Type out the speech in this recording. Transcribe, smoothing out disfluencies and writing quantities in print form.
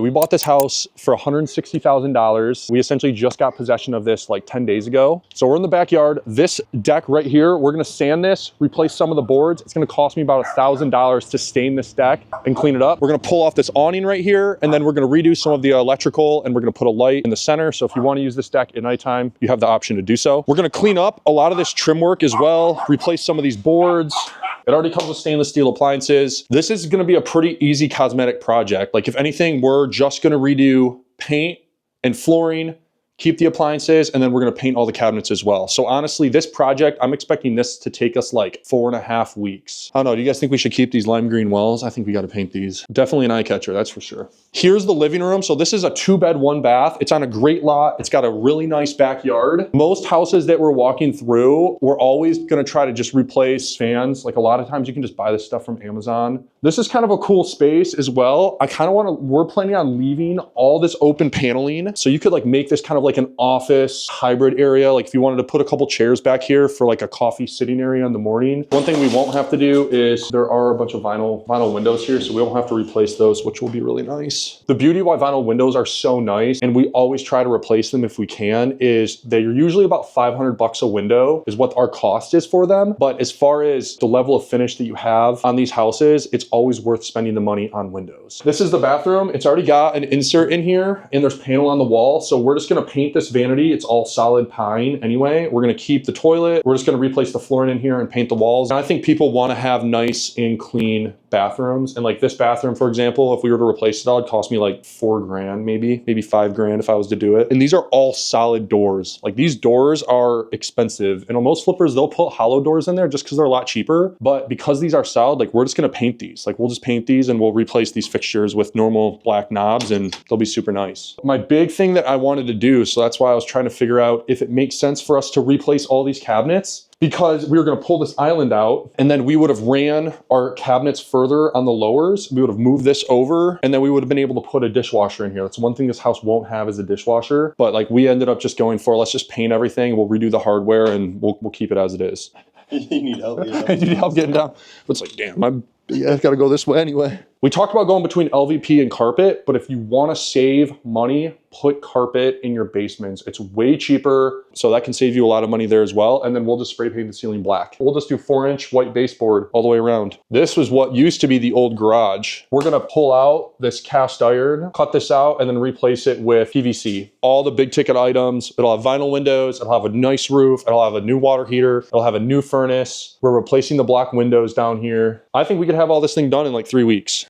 We bought this house for $160,000. We essentially just got possession of this like 10 days ago. So we're in the backyard. This deck right here, we're gonna sand this, replace some of the boards. It's gonna cost me about $1,000 to stain this deck and clean it up. We're gonna pull off this awning right here, and then we're gonna redo some of the electrical, and we're gonna put a light in the center. So if you wanna use this deck at nighttime, you have the option to do so. We're gonna clean up a lot of this trim work as well, replace some of these boards. It already comes with stainless steel appliances. This is gonna be a pretty easy cosmetic project. Like if anything, we're just gonna redo paint and flooring, keep the appliances, and then we're gonna paint all the cabinets as well. So honestly, this project, I'm expecting this to take us like 4.5 weeks. I don't know, do you guys think we should keep these lime green walls? I think we gotta paint these. Definitely an eye catcher, that's for sure. Here's the living room. So this is a 2-bed, 1-bath. It's on a great lot. It's got a really nice backyard. Most houses that we're walking through, we're always gonna try to just replace fans. Like a lot of times you can just buy this stuff from Amazon. This is kind of a cool space as well. We're planning on leaving all this open paneling. So you could like make this kind of like an office hybrid area. Like if you wanted to put a couple chairs back here for like a coffee sitting area in the morning. One thing we won't have to do is there are a bunch of vinyl windows here, so we won't have to replace those, which will be really nice. The beauty of why vinyl windows are so nice, and we always try to replace them if we can, is they're usually about $500 a window is what our cost is for them. But as far as the level of finish that you have on these houses, it's always worth spending the money on windows. This is the bathroom. It's already got an insert in here, and there's panel on the wall. So we're just gonna paint this vanity. It's all solid pine anyway. We're gonna keep the toilet. We're just gonna replace the flooring in here and paint the walls. And I think people wanna have nice and clean bathrooms. And like this bathroom, for example, if we were to replace it all, it'd cost me like $4 grand, maybe $5 grand if I was to do it. And these are all solid doors. Like these doors are expensive. And on most flippers, they'll put hollow doors in there just because they're a lot cheaper. But because these are solid, like we're just gonna paint these. Like we'll just paint these and we'll replace these fixtures with normal black knobs and they'll be super nice. My big thing that I wanted to do, so that's why I was trying to figure out if it makes sense for us to replace all these cabinets, because we were gonna pull this island out and then we would have ran our cabinets further on the lowers. We would have moved this over and then we would have been able to put a dishwasher in here. That's one thing this house won't have is a dishwasher. But like we ended up just going for, let's just paint everything. We'll redo the hardware and we'll keep it as it is. You need help. You need help getting down. It's like, damn, I've got to go this way anyway. We talked about going between LVP and carpet, but if you want to save money, put carpet in your basements. It's way cheaper, so that can save you a lot of money there as well. And then we'll just spray paint the ceiling black. We'll just do 4-inch white baseboard all the way around. This was what used to be the old garage. We're gonna pull out this cast iron, cut this out, and then replace it with PVC. All the big ticket items. It'll have vinyl windows, it'll have a nice roof, it'll have a new water heater, it'll have a new furnace. We're replacing the block windows down here. I think we could have all this thing done in like 3 weeks.